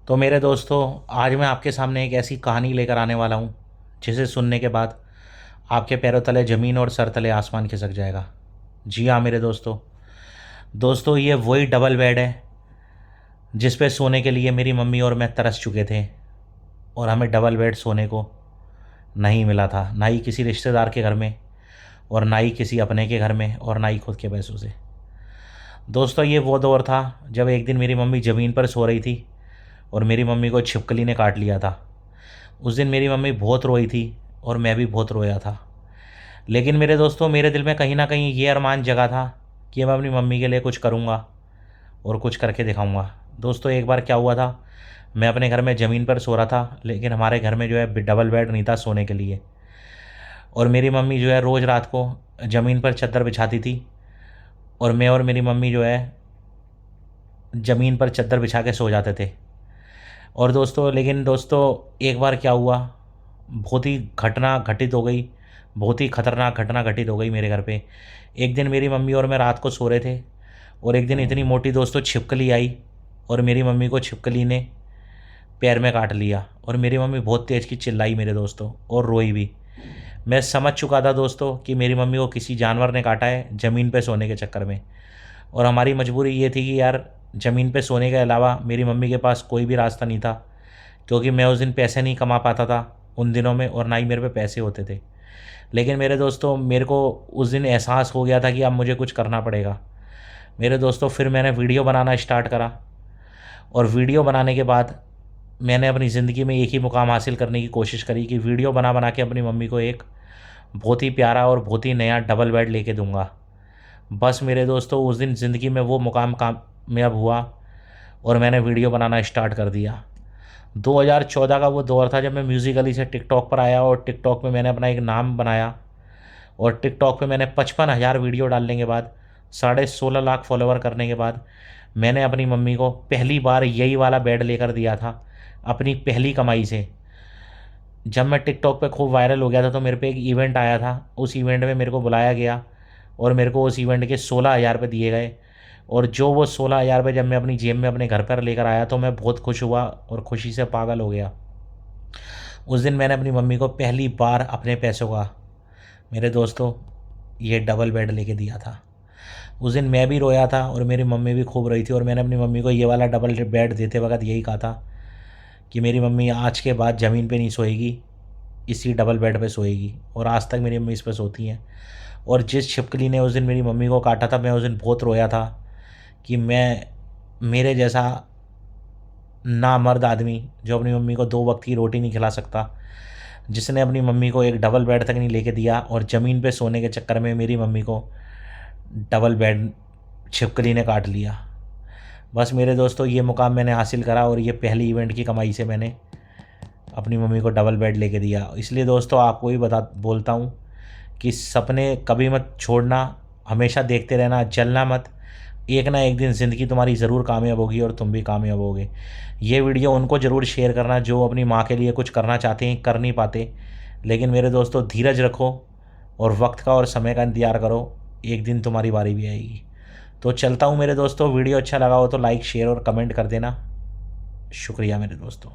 तो मेरे दोस्तों, आज मैं आपके सामने एक ऐसी कहानी लेकर आने वाला हूँ जिसे सुनने के बाद आपके पैरों तले ज़मीन और सर तले आसमान खिसक जाएगा। जी हाँ मेरे दोस्तों, ये वही डबल बेड है जिस पे सोने के लिए मेरी मम्मी और मैं तरस चुके थे। और हमें डबल बेड सोने को नहीं मिला था, ना ही किसी रिश्तेदार के घर में, और ना ही किसी अपने के घर में, और ना ही खुद के पैसों से। दोस्तों, ये वो दौर था जब एक दिन मेरी मम्मी ज़मीन पर सो रही थी और मेरी मम्मी को छिपकली ने काट लिया था। उस दिन मेरी मम्मी बहुत रोई थी और मैं भी बहुत रोया था। लेकिन मेरे दोस्तों, मेरे दिल में कहीं ना कहीं ये अरमान जगा था कि मैं अपनी मम्मी के लिए कुछ करूँगा और कुछ करके दिखाऊंगा। दोस्तों, एक बार क्या हुआ था, मैं अपने घर में ज़मीन पर सो रहा था, लेकिन हमारे घर में जो है डबल बेड नहीं था सोने के लिए। और मेरी मम्मी जो है रोज़ रात को ज़मीन पर चादर बिछाती थी और मैं और मेरी मम्मी जो है ज़मीन पर चादर बिछा के सो जाते थे। और दोस्तों, लेकिन दोस्तों, एक बार क्या हुआ, बहुत ही घटना घटित हो गई, बहुत ही खतरनाक घटना घटित हो गई मेरे घर पे। एक दिन मेरी मम्मी और मैं रात को सो रहे थे और एक दिन इतनी मोटी दोस्तों छिपकली आई और मेरी मम्मी को छिपकली ने पैर में काट लिया। और मेरी मम्मी बहुत तेज़ की चिल्लाई मेरे दोस्तों, और रोई भी। मैं समझ चुका था दोस्तों कि मेरी मम्मी को किसी जानवर ने काटा है ज़मीन पे सोने के चक्कर में। और हमारी मजबूरी ये थी कि यार, ज़मीन पे सोने के अलावा मेरी मम्मी के पास कोई भी रास्ता नहीं था, क्योंकि मैं उस दिन पैसे नहीं कमा पाता था उन दिनों में, और ना ही मेरे पे पैसे होते थे। लेकिन मेरे दोस्तों, मेरे को उस दिन एहसास हो गया था कि अब मुझे कुछ करना पड़ेगा। मेरे दोस्तों, फिर मैंने वीडियो बनाना स्टार्ट करा, और वीडियो बनाने के बाद मैंने अपनी ज़िंदगी में एक ही मुकाम हासिल करने की कोशिश करी कि वीडियो बना बना के अपनी मम्मी को एक बहुत ही प्यारा और बहुत ही नया डबल बेड लेके दूंगा। बस मेरे दोस्तों, उस दिन ज़िंदगी में वो मुकाम कामयाब हुआ और मैंने वीडियो बनाना स्टार्ट कर दिया। 2014 का वो दौर था जब मैं म्यूज़िकली से टिकटॉक पर आया, और टिकटॉक पे मैंने अपना एक नाम बनाया। और टिकटॉक पे मैंने 55,000 वीडियो डालने के बाद, 16.5 लाख फॉलोवर करने के बाद, मैंने अपनी मम्मी को पहली बार यही वाला बेड लेकर दिया था, अपनी पहली कमाई से। जब मैं टिकटॉक पे खूब वायरल हो गया था तो मेरे पे एक इवेंट आया था। उस इवेंट में मेरे को बुलाया गया और मेरे को उस इवेंट के 16,000 रुपये दिए गए। और जो वो 16,000 रुपये जब मैं अपनी जेब में अपने घर पर लेकर आया तो मैं बहुत खुश हुआ और खुशी से पागल हो गया। उस दिन मैंने अपनी मम्मी को पहली बार अपने पैसों का, मेरे दोस्तों, ये डबल बेड लेके दिया था। उस दिन मैं भी रोया था और मेरी मम्मी भी खूब रोई थी, और मैंने अपनी मम्मी को ये वाला डबल बेड देते वक्त यही कहा था कि मेरी मम्मी आज के बाद ज़मीन पे नहीं सोएगी, इसी डबल बेड पे सोएगी। और आज तक मेरी मम्मी इस पर सोती हैं। और जिस छिपकली ने उस दिन मेरी मम्मी को काटा था, मैं उस दिन बहुत रोया था कि मैं, मेरे जैसा नामर्द आदमी जो अपनी मम्मी को 2 वक्त की रोटी नहीं खिला सकता, जिसने अपनी मम्मी को एक डबल बेड तक नहीं लेके दिया, और ज़मीन पे सोने के चक्कर में मेरी मम्मी को डबल बेड छिपकली ने काट लिया। बस मेरे दोस्तों, ये मुकाम मैंने हासिल करा, और ये पहली इवेंट की कमाई से मैंने अपनी मम्मी को डबल बेड लेके दिया। इसलिए दोस्तों, आपको भी बोलता हूँ कि सपने कभी मत छोड़ना, हमेशा देखते रहना, जलना मत। एक ना एक दिन ज़िंदगी तुम्हारी ज़रूर कामयाब होगी और तुम भी कामयाब होगे। ये वीडियो उनको ज़रूर शेयर करना जो अपनी माँ के लिए कुछ करना चाहते हैं, कर नहीं पाते। लेकिन मेरे दोस्तों, धीरज रखो और वक्त का और समय का इंतज़ार करो, एक दिन तुम्हारी बारी भी आएगी। तो चलता हूँ मेरे दोस्तों, वीडियो अच्छा लगा हो तो लाइक, शेयर और कमेंट कर देना। शुक्रिया मेरे दोस्तों।